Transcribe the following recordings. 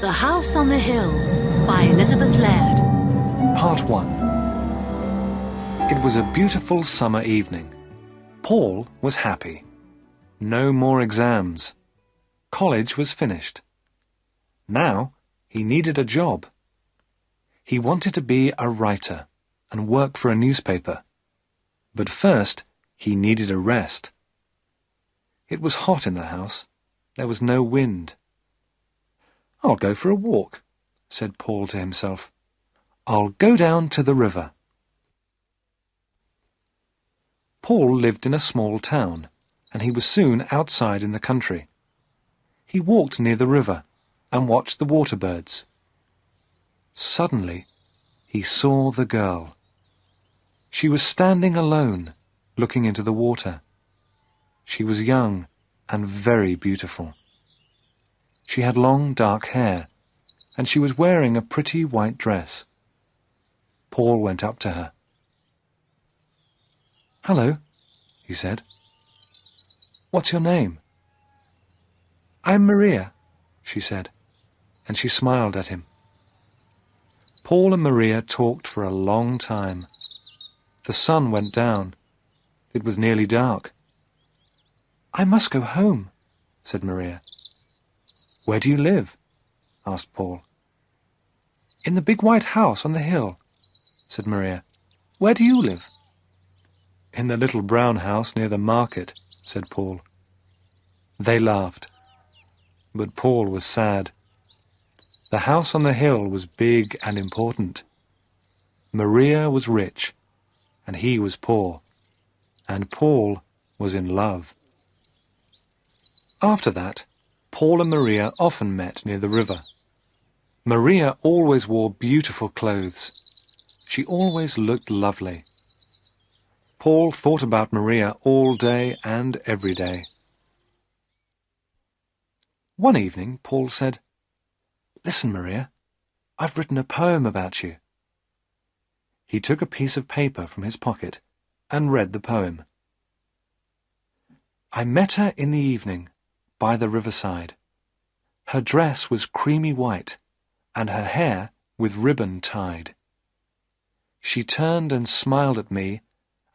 The House on the Hill by Elizabeth Laird. Part 1. It was a beautiful summer evening. Paul was happy. No more exams. College was finished. Now he needed a job. He wanted to be a writer and work for a newspaper. But first he needed a rest. It was hot in the house. There was no wind. "I'll go for a walk," said Paul to himself. "I'll go down to the river." Paul lived in a small town, and he was soon outside in the country. He walked near the river and watched the water birds. Suddenly, he saw the girl. She was standing alone, looking into the water. She was young and very beautiful. She had long dark hair, and she was wearing a pretty white dress. Paul went up to her. "Hello," he said. "What's your name?" "I'm Maria," she said, and she smiled at him. Paul and Maria talked for a long time. The sun went down. It was nearly dark. "I must go home," said Maria. "Where do you live?" asked Paul. "In the big white house on the hill," said Maria. "Where do you live?" "In the little brown house near the market," said Paul. They laughed, but Paul was sad. The house on the hill was big and important. Maria was rich, and he was poor, and Paul was in love. After that, Paul and Maria often met near the river. Maria always wore beautiful clothes. She always looked lovely. Paul thought about Maria all day and every day. One evening, Paul said, "Listen, Maria, I've written a poem about you." He took a piece of paper from his pocket and read the poem. "I met her in the evening by the riverside. Her dress was creamy white, and her hair with ribbon tied. She turned and smiled at me,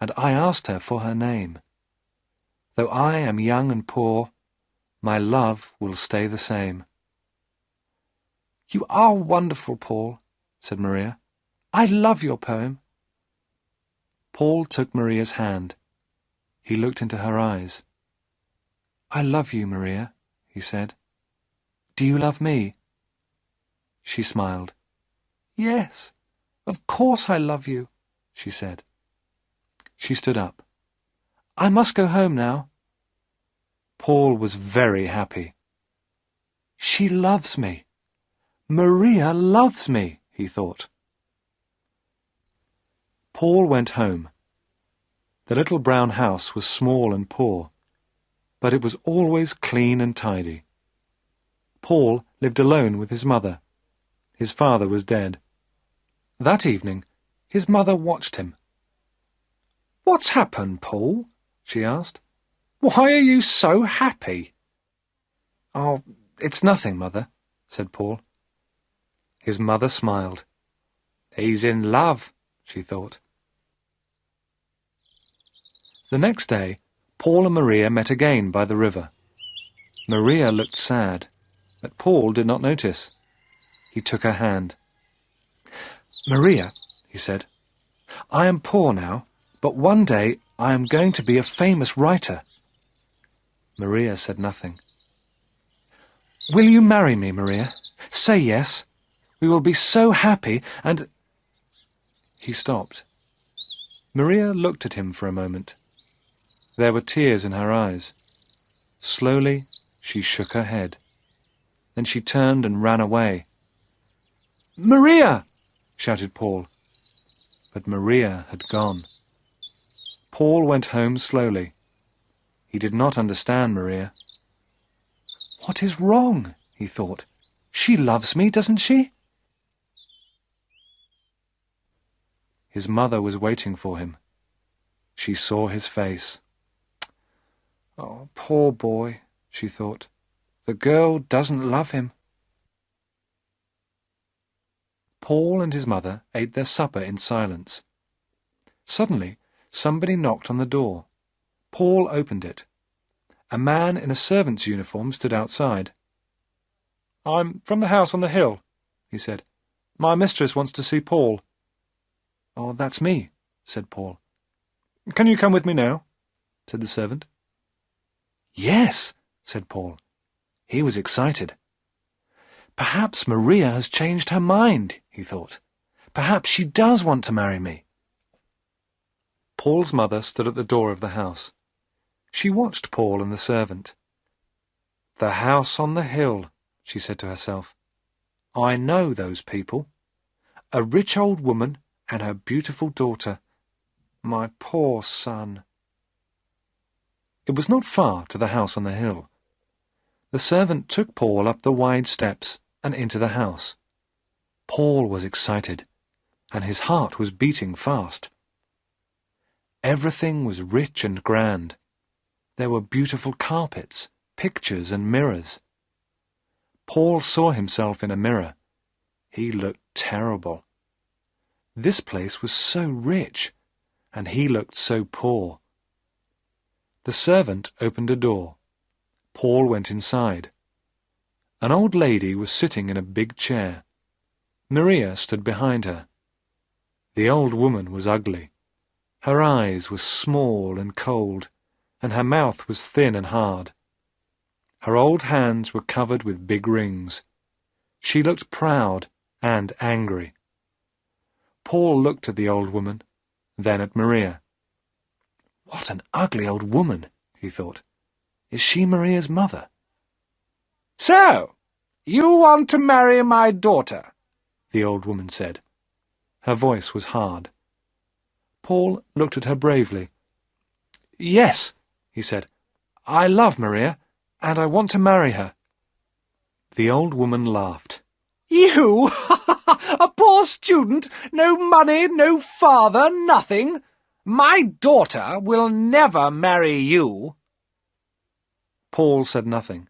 and I asked her for her name. Though I am young and poor, my love will stay the same." "You are wonderful, Paul," said Maria. "I love your poem." Paul took Maria's hand. He looked into her eyes. "I love you, Maria," he said. "Do you love me?" She smiled. "Yes, of course I love you," she said. She stood up. "I must go home now." Paul was very happy. "She loves me. Maria loves me," he thought. Paul went home. The little brown house was small and poor, but it was always clean and tidy. Paul lived alone with his mother. His father was dead. That evening, his mother watched him. "What's happened, Paul?" she asked. "Why are you so happy?" "Oh, it's nothing, Mother," said Paul. His mother smiled. "He's in love," she thought. The next day, Paul and Maria met again by the river. Maria looked sad, but Paul did not notice. He took her hand. "Maria," he said, "I am poor now, but one day I am going to be a famous writer." Maria said nothing. "Will you marry me, Maria? Say yes. We will be so happy and—" He stopped. Maria looked at him for a moment. There were tears in her eyes. Slowly, she shook her head. Then she turned and ran away. "Maria!" shouted Paul. But Maria had gone. Paul went home slowly. He did not understand Maria. "What is wrong?" he thought. "She loves me, doesn't she?" His mother was waiting for him. She saw his face. "Oh, poor boy," she thought. "The girl doesn't love him." Paul and his mother ate their supper in silence. Suddenly, somebody knocked on the door. Paul opened it. A man in a servant's uniform stood outside. "I'm from the house on the hill," he said. "My mistress wants to see Paul." "Oh, that's me," said Paul. "Can you come with me now?" said the servant. "Yes," said Paul. He was excited. "Perhaps Maria has changed her mind," he thought. "Perhaps she does want to marry me." Paul's mother stood at the door of the house. She watched Paul and the servant. "The house on the hill," she said to herself. "I know those people. A rich old woman and her beautiful daughter. My poor son." It was not far to the house on the hill. The servant took Paul up the wide steps and into the house. Paul was excited, and his heart was beating fast. Everything was rich and grand. There were beautiful carpets, pictures and mirrors. Paul saw himself in a mirror. He looked terrible. This place was so rich, and he looked so poor. The servant opened a door. Paul went inside. An old lady was sitting in a big chair. Maria stood behind her. The old woman was ugly. Her eyes were small and cold, and her mouth was thin and hard. Her old hands were covered with big rings. She looked proud and angry. Paul looked at the old woman, then at Maria. "What an ugly old woman," he thought. "Is she Maria's mother?" "So, you want to marry my daughter?" the old woman said. Her voice was hard. Paul looked at her bravely. "Yes," he said. "I love Maria, and I want to marry her." The old woman laughed. "You? A poor student? No money, no father, nothing? My daughter will never marry you." Paul said nothing.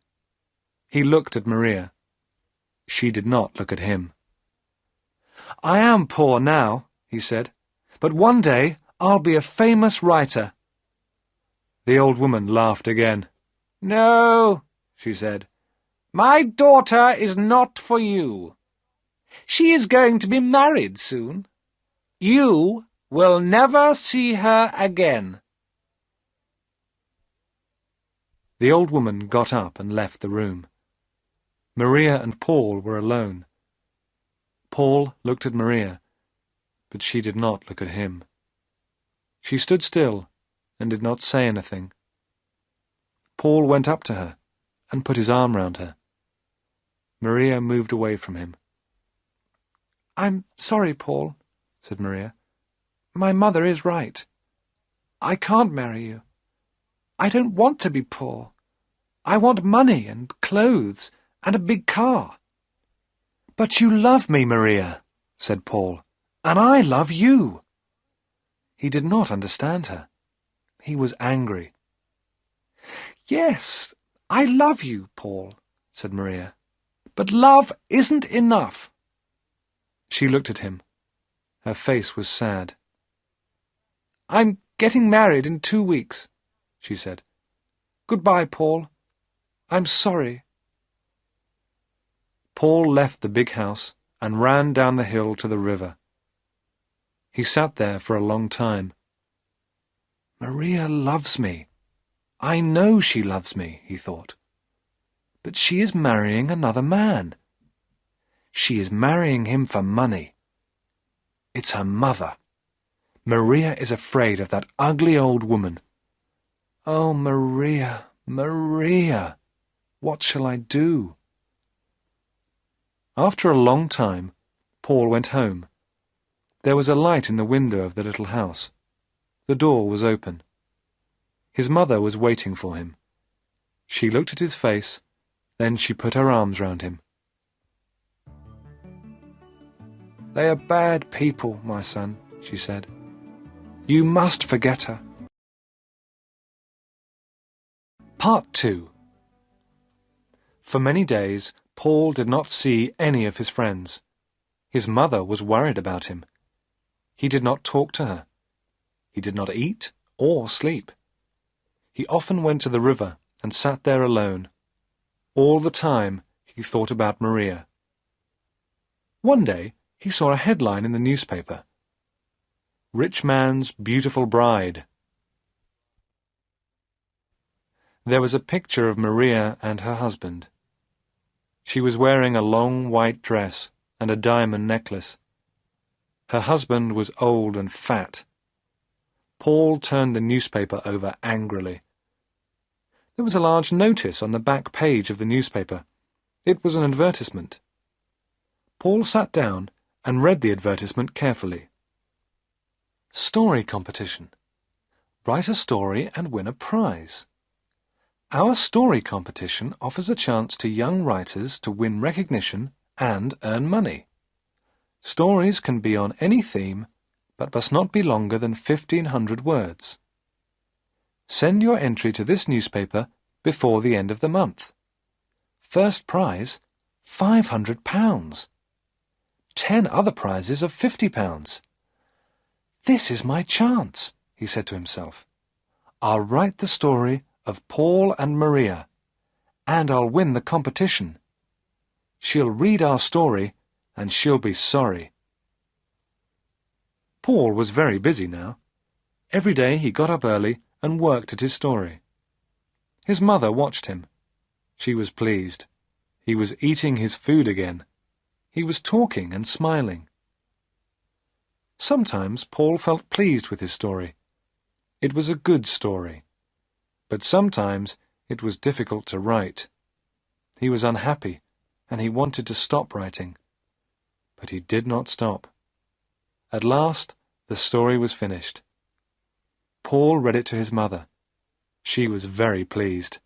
He looked at Maria. She did not look at him. "I am poor now," he said, "but one day I'll be a famous writer." The old woman laughed again. "No," she said, "my daughter is not for you. She is going to be married soon. You will never see her again." The old woman got up and left the room. Maria and Paul were alone. Paul looked at Maria, but she did not look at him. She stood still and did not say anything. Paul went up to her and put his arm round her. Maria moved away from him. "I'm sorry, Paul," said Maria. "My mother is right. I can't marry you. I don't want to be poor. I want money and clothes and a big car." "But you love me, Maria," said Paul, "and I love you." He did not understand her. He was angry. "Yes, I love you, Paul," said Maria, "but love isn't enough." She looked at him. Her face was sad. "I'm getting married in 2 weeks," she said. "Goodbye, Paul. I'm sorry." Paul left the big house and ran down the hill to the river. He sat there for a long time. "Maria loves me. I know she loves me," he thought. "But she is marrying another man. She is marrying him for money. It's her mother. Maria is afraid of that ugly old woman. Oh, Maria, Maria, what shall I do?" After a long time, Paul went home. There was a light in the window of the little house. The door was open. His mother was waiting for him. She looked at his face, then she put her arms round him. "They are bad people, my son," she said. "You must forget her." Part 2. For many days, Paul did not see any of his friends. His mother was worried about him. He did not talk to her. He did not eat or sleep. He often went to the river and sat there alone. All the time he thought about Maria. One day he saw a headline in the newspaper. Rich man's beautiful bride. There was a picture of Maria and her husband. She was wearing a long white dress and a diamond necklace. Her husband was old and fat. Paul turned the newspaper over angrily. There was a large notice on the back page of the newspaper. It was an advertisement. Paul sat down and read the advertisement carefully. Story competition. Write a story and win a prize. Our story competition offers a chance to young writers to win recognition and earn money. Stories can be on any theme, but must not be longer than 1,500 words. Send your entry to this newspaper before the end of the month. First prize, £500. 10 other prizes of £50. This is my chance, he said to himself. I'll write the story of Paul and Maria, and I'll win the competition. She'll read our story, and she'll be sorry. Paul was very busy now. Every day he got up early and worked at his story. His mother watched him. She was pleased. He was eating his food again. He was talking and smiling. Sometimes Paul felt pleased with his story. It was a good story. But sometimes it was difficult to write. He was unhappy, and he wanted to stop writing. But he did not stop. At last, the story was finished. Paul read it to his mother. She was very pleased.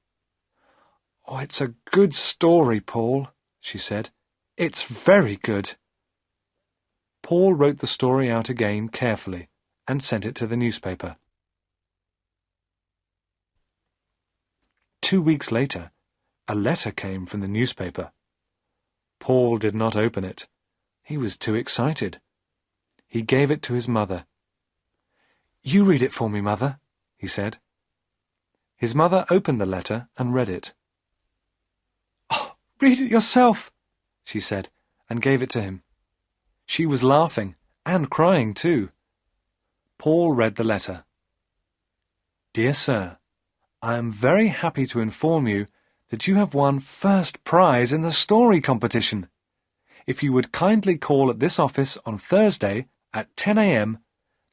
"Oh, it's a good story, Paul," she said. "It's very good." Paul wrote the story out again carefully and sent it to the newspaper. 2 weeks later, a letter came from the newspaper. Paul did not open it. He was too excited. He gave it to his mother. "You read it for me, Mother," he said. His mother opened the letter and read it. "Oh, read it yourself," she said, and gave it to him. She was laughing and crying too. Paul read the letter. "Dear Sir, I am very happy to inform you that you have won first prize in the story competition. If you would kindly call at this office on Thursday at 10 a.m.,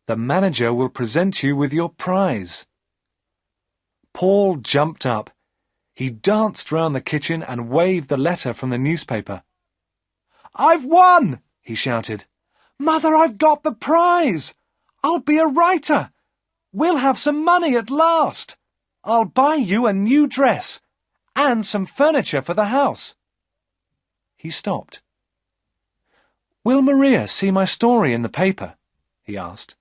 the manager will present you with your prize." Paul jumped up. He danced round the kitchen and waved the letter from the newspaper. "I've won!" he shouted. "Mother, I've got the prize! I'll be a writer! We'll have some money at last! I'll buy you a new dress and some furniture for the house." He stopped. "Will Maria see my story in the paper?" he asked.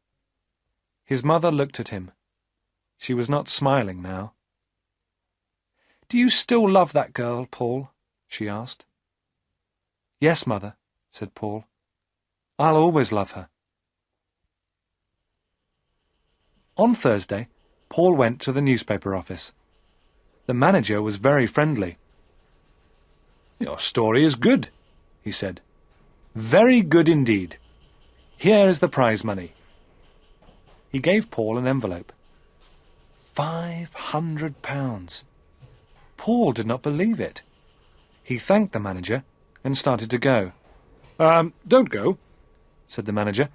His mother looked at him. She was not smiling now. "Do you still love that girl, Paul?" she asked. "Yes, Mother," said Paul. "I'll always love her." On Thursday, Paul went to the newspaper office. The manager was very friendly. "Your story is good," he said. "Very good indeed. Here is the prize money." He gave Paul an envelope. £500. Paul did not believe it. He thanked the manager and started to go. Don't go," said the manager.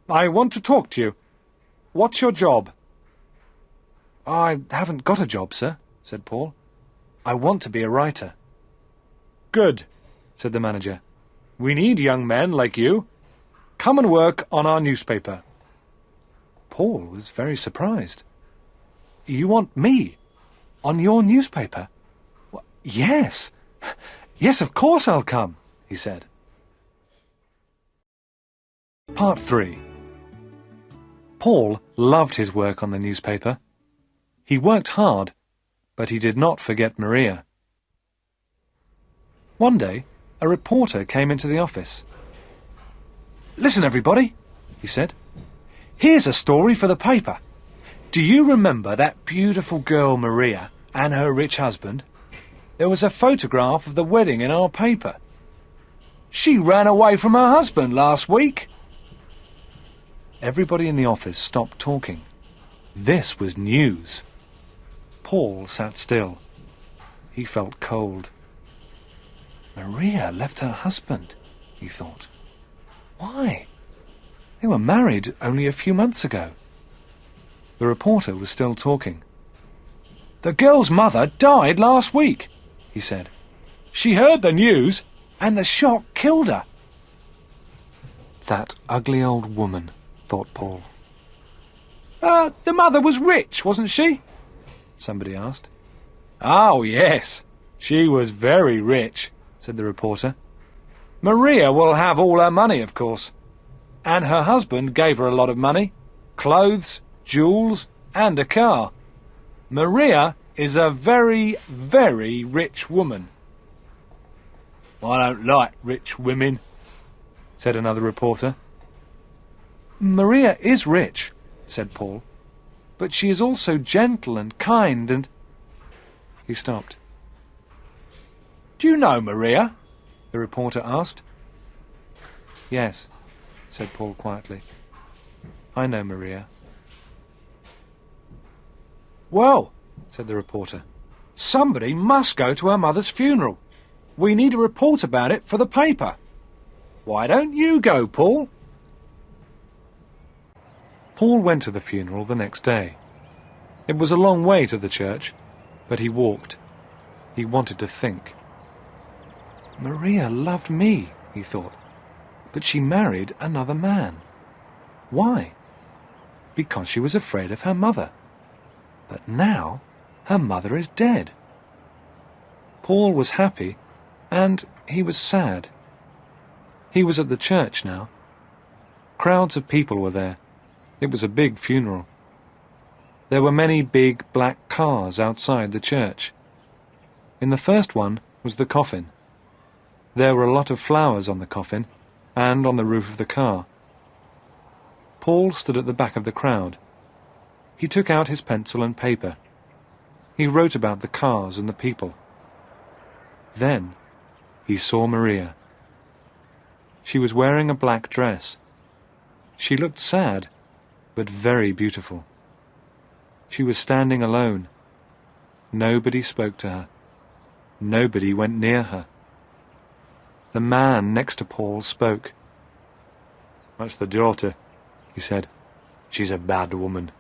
"I want to talk to you. What's your job?" "I haven't got a job, sir," said Paul. "I want to be a writer." "Good," said the manager. "We need young men like you. Come and work on our newspaper." Paul was very surprised. "You want me? On your newspaper?" "Yes. Yes, of course I'll come," he said. Part 3. Paul loved his work on the newspaper. He worked hard, but he did not forget Maria. One day, a reporter came into the office. Listen, everybody, he said. Here's a story for the paper. Do you remember that beautiful girl Maria and her rich husband? There was a photograph of the wedding in our paper. She ran away from her husband last week. Everybody in the office stopped talking. This was news. Paul sat still. He felt cold. Maria left her husband, he thought. Why? They were married only a few months ago. The reporter was still talking. The girl's mother died last week, he said. She heard the news, and the shock killed her. That ugly old woman, thought Paul. The mother was rich, wasn't she? Somebody asked. Oh, yes. She was very rich, said the reporter. Maria will have all her money, of course. And her husband gave her a lot of money, clothes, jewels, and a car. Maria is a very, very rich woman. I don't like rich women, said another reporter. Maria is rich, said Paul, but she is also gentle and kind and... He stopped. Do you know Maria? The reporter asked. Yes, said Paul quietly. I know Maria. Well, said the reporter, somebody must go to her mother's funeral. We need a report about it for the paper. Why don't you go, Paul? Paul went to the funeral the next day. It was a long way to the church, but he walked. He wanted to think. Maria loved me, he thought, but she married another man. Why? Because she was afraid of her mother. But now her mother is dead. Paul was happy, and he was sad. He was at the church now. Crowds of people were there. It was a big funeral. There were many big black cars outside the church. In the first one was the coffin. There were a lot of flowers on the coffin and on the roof of the car. Paul stood at the back of the crowd. He took out his pencil and paper. He wrote about the cars and the people. Then he saw Maria. She was wearing a black dress. She looked sad, but very beautiful. She was standing alone. Nobody spoke to her. Nobody went near her. The man next to Paul spoke. "That's the daughter," he said. "She's a bad woman.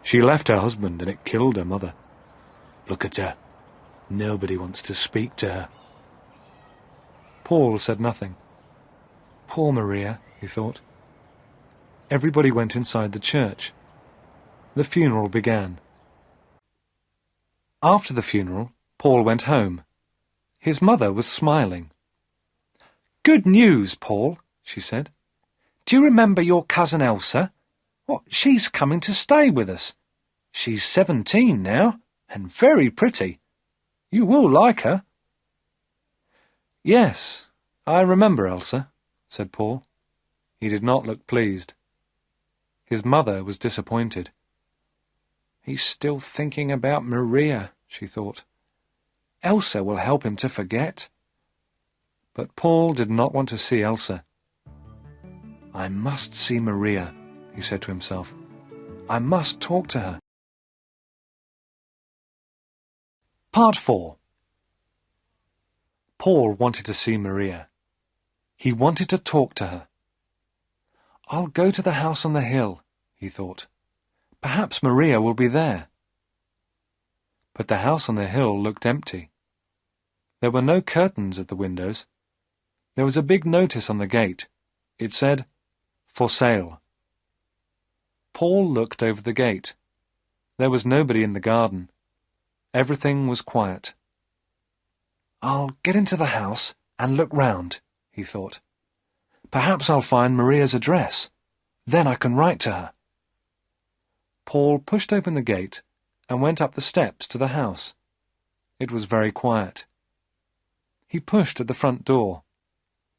She left her husband and it killed her mother. Look at her. Nobody wants to speak to her." Paul said nothing. Poor Maria, he thought. Everybody went inside the church. The funeral began. After the funeral, Paul went home. His mother was smiling. "Good news, Paul," she said. "Do you remember your cousin Elsa? Well, she's coming to stay with us. She's 17 now, and very pretty. You will like her." "Yes, I remember Elsa," said Paul. He did not look pleased. His mother was disappointed. "He's still thinking about Maria," she thought. "Elsa will help him to forget." But Paul did not want to see Elsa. "I must see Maria," he said to himself. "I must talk to her." Part 4. Paul wanted to see Maria. He wanted to talk to her. "I'll go to the house on the hill," he thought. "Perhaps Maria will be there." But the house on the hill looked empty. There were no curtains at the windows. There was a big notice on the gate. It said, "For sale." Paul looked over the gate. There was nobody in the garden. Everything was quiet. "I'll get into the house and look round," he thought. "Perhaps I'll find Maria's address. Then I can write to her." Paul pushed open the gate and went up the steps to the house. It was very quiet. He pushed at the front door.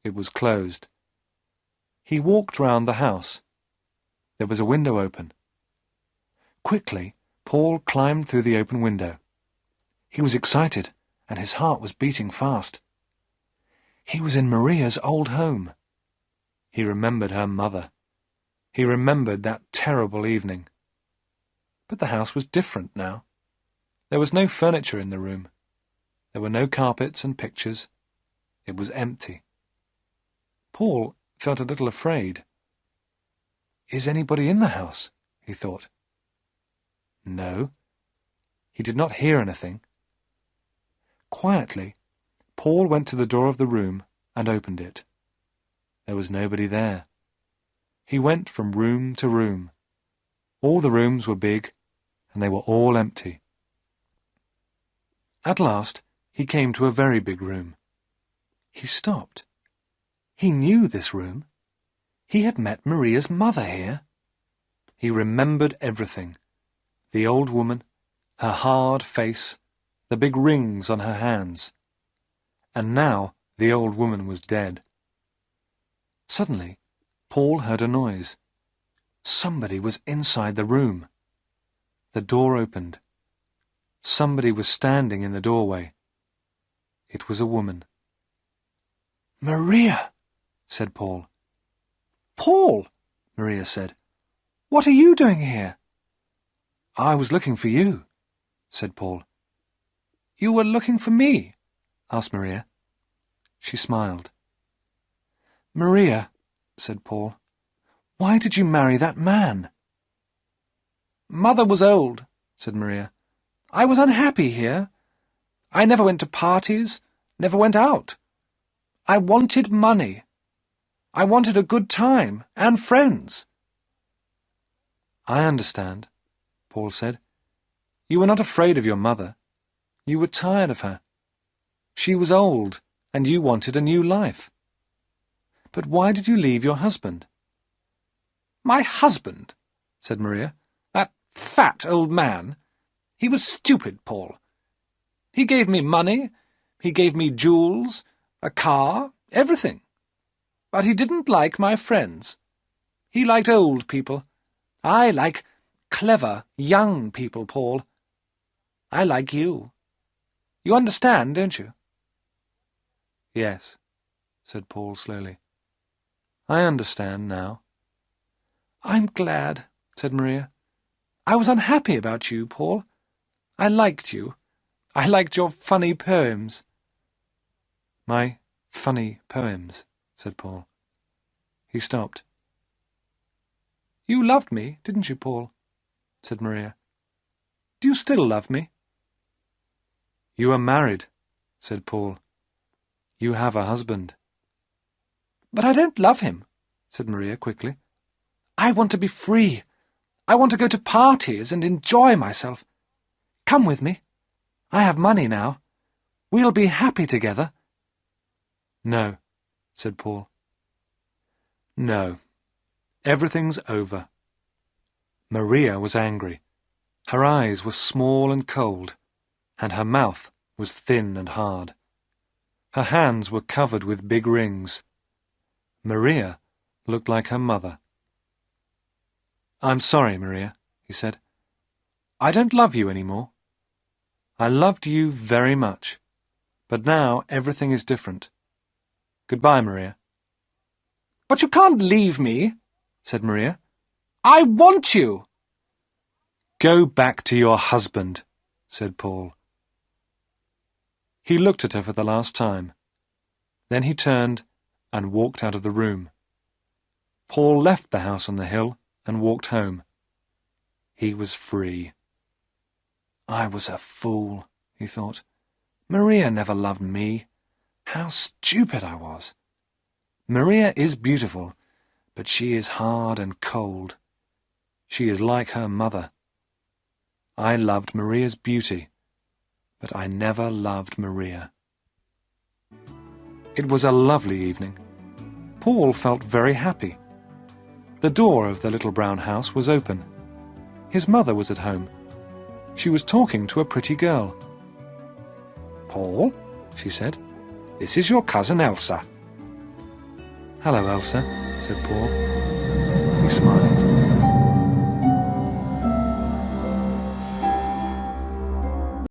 It was closed. He walked round the house. There was a window open. Quickly, Paul climbed through the open window. He was excited, and his heart was beating fast. He was in Maria's old home. He remembered her mother. He remembered that terrible evening. But the house was different now. There was no furniture in the room. There were no carpets and pictures. It was empty. Paul felt a little afraid. Is anybody in the house? He thought. No. He did not hear anything. Quietly, Paul went to the door of the room and opened it. There was nobody there. He went from room to room. All the rooms were big, and they were all empty. At last, he came to a very big room. He stopped. He knew this room. He had met Maria's mother here. He remembered everything. The old woman, her hard face, the big rings on her hands. And now the old woman was dead. Suddenly, Paul heard a noise. Somebody was inside the room. The door opened. Somebody was standing in the doorway. It was a woman. "Maria," said Paul. "Paul," Maria said, "what are you doing here?" "I was looking for you," said Paul. "You were looking for me?" asked Maria. She smiled. "Maria," said Paul, "why did you marry that man?" "Mother was old," said Maria. "I was unhappy here. I never went to parties, never went out. I wanted money. I wanted a good time and friends." "I understand," Paul said. "You were not afraid of your mother. You were tired of her. She was old, and you wanted a new life. But why did you leave your husband?" "My husband," said Maria. "That fat old man. He was stupid, Paul. He gave me money, he gave me jewels, a car, everything. But he didn't like my friends. He liked old people. I like clever, young people, Paul. I like you. You understand, don't you?" "Yes," said Paul slowly. "I understand now." "I'm glad," said Maria. "I was unhappy about you, Paul. I liked you. I liked your funny poems." "My funny poems," said Paul. He stopped. "You loved me, didn't you, Paul?" said Maria. "Do you still love me?" "You are married," said Paul. "You have a husband." "But I don't love him," said Maria quickly. "I want to be free. I want to go to parties and enjoy myself. Come with me. I have money now. We'll be happy together." "No," said Paul. "No. Everything's over." Maria was angry. Her eyes were small and cold, and her mouth was thin and hard. Her hands were covered with big rings. Maria looked like her mother. "I'm sorry, Maria," he said. "I don't love you any more. I loved you very much, but now everything is different. Goodbye, Maria." "But you can't leave me," said Maria. "I want you." "Go back to your husband," said Paul. He looked at her for the last time. Then he turned and walked out of the room. Paul left the house on the hill and walked home. He was free. "I was a fool," he thought. "Maria never loved me. How stupid I was. Maria is beautiful, but she is hard and cold. She is like her mother. I loved Maria's beauty, but I never loved Maria." It was a lovely evening. Paul felt very happy. The door of the little brown house was open. His mother was at home. She was talking to a pretty girl. "Paul," she said, "this is your cousin Elsa." "Hello, Elsa," said Paul. He smiled.